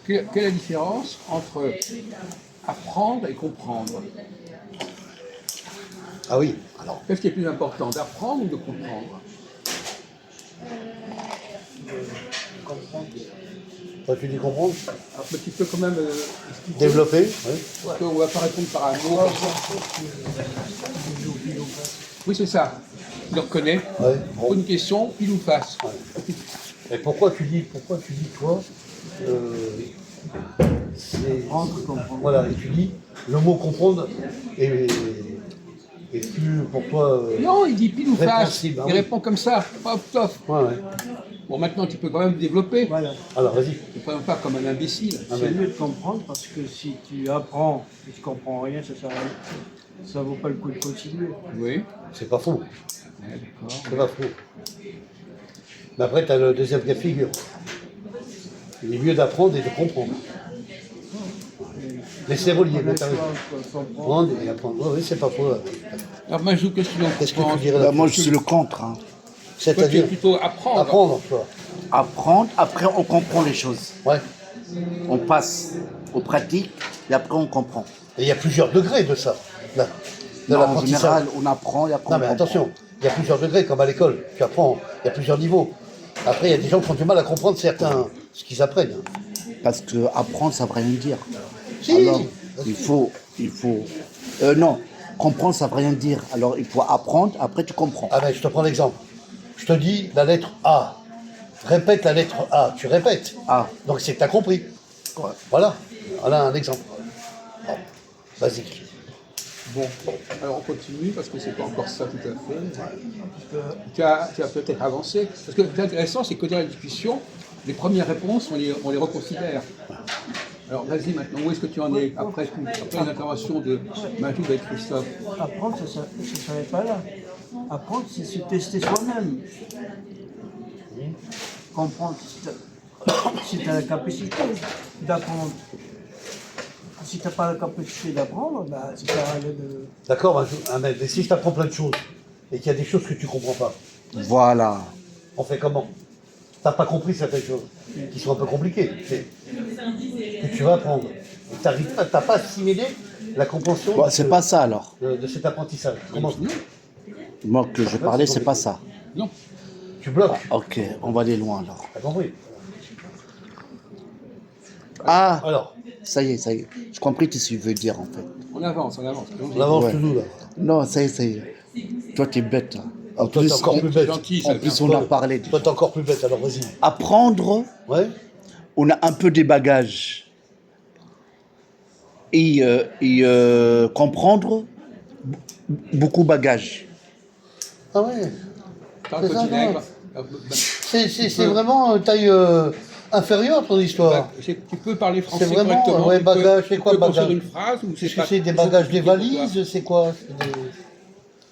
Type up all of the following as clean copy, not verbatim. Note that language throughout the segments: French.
Quelle est la différence entre apprendre et comprendre? Ah oui, alors. Qu'est-ce qui est plus important, d'apprendre ou de comprendre? Comprendre. Toi, tu dis comprendre? Alors, mais tu peux quand même expliquer. Développer, oui. Parce qu'on ne va pas répondre par un mot. Oui, c'est ça. Tu le reconnais. Ouais, Bon. Pour une question, pile ou face. Ouais. Et pourquoi tu dis toi, c'est comprendre. Voilà, et tu dis le mot comprendre est plus pour toi. Non, il dit pile ou face. Hein, il répond comme ça. Hop, tof. Ouais. Bon, maintenant, tu peux quand même développer. Voilà. Alors, vas-y. Tu ne parles pas comme un imbécile. C'est mieux de comprendre parce que si tu apprends et tu ne comprends rien, ça sert à rien. Ça vaut pas le coup de continuer. Oui. C'est pas faux. Ouais, d'accord. C'est pas faux. Mais après, tu as le deuxième cas de figure. Il est mieux d'apprendre et de comprendre. Mais c'est relié, mais t'as raison. Comprendre et apprendre. Oui, c'est pas faux. Alors, Majou, qu'est-ce que tu en Qu'est-ce que penses? tu dirais là? Moi, je suis le contre. Hein. Toi, tu es C'est-à-dire plutôt apprendre. apprendre, toi. Apprendre, après on comprend les choses. Ouais. On passe aux pratiques et après on comprend. Et il y a plusieurs degrés de ça. Là, de Non, en l'apprentissage. général, on apprend et après Non, on mais comprend. attention, il y a plusieurs degrés, comme à l'école. Tu apprends, il y a plusieurs niveaux. Après, il y a des gens qui ont du mal à comprendre ce qu'ils apprennent. Parce que apprendre, ça ne veut rien dire. Si. Alors, non, comprendre, ça ne veut rien dire. Alors, il faut apprendre, après tu comprends. Ah ben, je te prends l'exemple. Je te dis la lettre A. Répète la lettre A. Tu répètes. Ah. Donc c'est que tu as compris. Ouais. Voilà un exemple. Bon. Basique. Bon, alors on continue parce que c'est pas encore ça tout à fait. Tu as peut-être avancé. Parce que l'intéressant, c'est que dans la discussion, les premières réponses, on les reconsidère. Alors vas-y maintenant, où est-ce que tu en es après l'intervention de Majou et Christophe? Apprendre, ça ne s'arrête pas là. Apprendre, c'est se tester soi-même. Comprendre, si tu as la capacité d'apprendre. Si tu n'as pas la capacité d'apprendre, bah, ça sert à rien de... D'accord, Majou. Ah, mais si je t'apprends plein de choses et qu'il y a des choses que tu comprends pas, Voilà. on fait comment? T'as pas compris certaines choses qui sont un peu compliquées, que tu vas apprendre. T'as pas assimilé la compréhension Bon, c'est pas ça alors. de cet apprentissage. Comment Moi, que je parlais, c'est pas ça. Non. tu bloques? Ok, on va aller loin alors. T'as compris? Ah, Alors, ça y est. J'ai compris ce que tu veux dire en fait. On avance. on avance Ouais. toujours là. Non, ça y est. Toi, t'es bête. Hein. En Toi, t'es encore plus bête. Gentil, en ça plus, vient. on a parlé. Toi, t'es encore plus bête, alors vas-y. Apprendre, Ouais? on a un peu des bagages. Et comprendre, beaucoup de bagages. Ah ouais. Attends, C'est ça, continue. non. C'est vraiment taille inférieure ton histoire. Tu peux parler français C'est vraiment, correctement. ouais, Tu peux- bagage, c'est tu quoi peux construire bagage? une phrase ou Est-ce pas que c'est des trop bagages, des compliqué pour toi? valises, c'est quoi?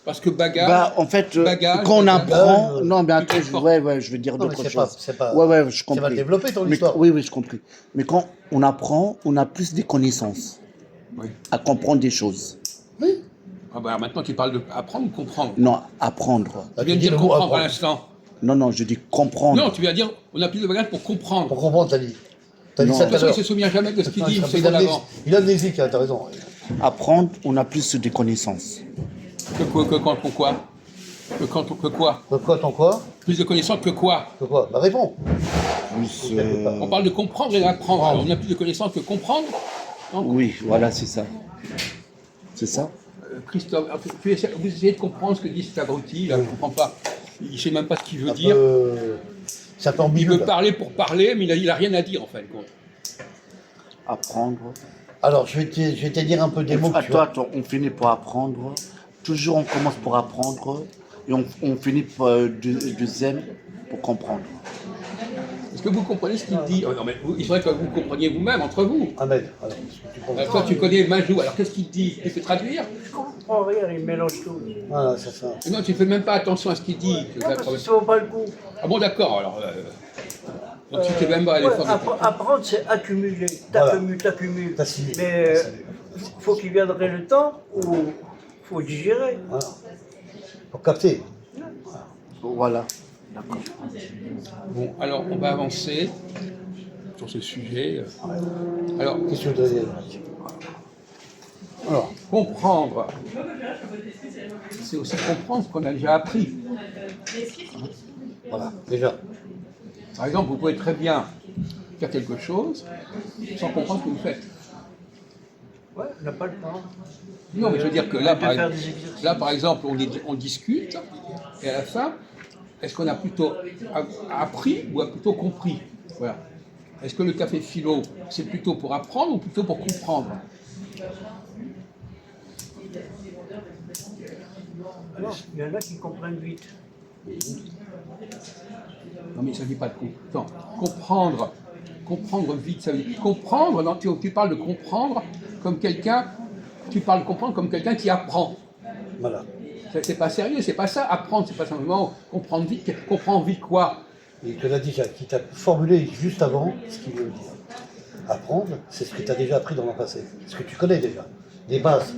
Parce que bagage. Bah, en fait, bagage, quand on bagage, apprend. Non, mais attends, transportes. je veux dire Non, mais d'autres c'est pas- choses. c'est pas- Ouais, je c'est comprends. mal développé ton histoire. Oui, je compris. Mais quand on apprend, on a plus des connaissances Oui. à comprendre des choses. Oui. Ah bah maintenant tu parles de apprendre ou comprendre? Non, apprendre. Tu viens de dis dire le mot comprendre à apprendre. l'instant. Non, je dis comprendre. Non, tu viens de dire on a plus de bagage pour comprendre. Pour comprendre, t'as dit. T'as dit Non. ça De tout à toute façon, il l'heure. se souvient jamais de ce qu'il Non, dit, il c'est est bon avant. il est amnésique, hein, t'as raison. Apprendre, on a plus des connaissances. Que quoi? Que quoi? De quoi, ton quoi? Plus de connaissances que quoi? De quoi? Bah réponds. Plus, On parle de comprendre et d'apprendre. Alors, on a plus de connaissances que comprendre. oui, voilà, c'est ça. C'est ça. Christophe, vous essayez de comprendre ce que dit cet abruti, là, je ne comprends pas. Il ne sait même pas ce qu'il veut dire. C'est un peu Il ambigu. veut là. parler pour parler, mais il n'a rien à dire en fin de compte. Apprendre. Alors, je vais te dire un peu des mots que tu Attends, on finit par apprendre. Toujours, on commence par apprendre. Et on finit par deuxième pour comprendre. Est-ce que vous comprenez ce qu'il dit? Oh, non, mais il faudrait que vous compreniez vous-même, entre vous. Ahmed, alors, est-ce que tu comprends? Toi, tu connais Majou, alors qu'est-ce qu'il dit? Tu peux traduire? Je comprends rien, il mélange tout. Voilà, c'est ça. Non, tu ne fais même pas attention à ce qu'il dit. Non, parce que ça vaut pas le coup. Ah bon, d'accord, alors. Donc tu ne fais même pas l'effort de Apprendre, c'est accumuler. Voilà. T'accumules. T'assimiles. Mais il faut qu'il viendrait le temps où il faut digérer. Voilà. Pour capter. Voilà. D'accord. Bon, alors on va avancer. sur ce sujet. Alors, Question de Daniel. alors, comprendre, c'est aussi comprendre ce qu'on a déjà appris. Voilà, déjà. Par exemple, vous pouvez très bien faire quelque chose sans comprendre ce que vous faites. Ouais, on n'a pas le temps. Non, mais je veux dire que là, De faire des exercices. par exemple, on discute, et à la fin, est-ce qu'on a plutôt appris ou a plutôt compris? Voilà. Est-ce que le café philo, c'est plutôt pour apprendre ou plutôt pour comprendre? Alors, il y en a qui comprennent vite. Non, mais il ne s'agit pas de comprendre. Comprendre. Comprendre vite, ça veut dire comprendre. Non, tu parles de comprendre comme quelqu'un. Tu parles de comprendre comme quelqu'un qui apprend. Voilà. C'est pas sérieux, c'est pas ça. Apprendre, c'est pas simplement comprendre vite. Comprendre vite quoi? Il te l'a dit, qui t'a formulé juste avant ce qu'il veut dire. Apprendre, c'est ce que tu as déjà appris dans le passé. Ce que tu connais déjà. Les bases.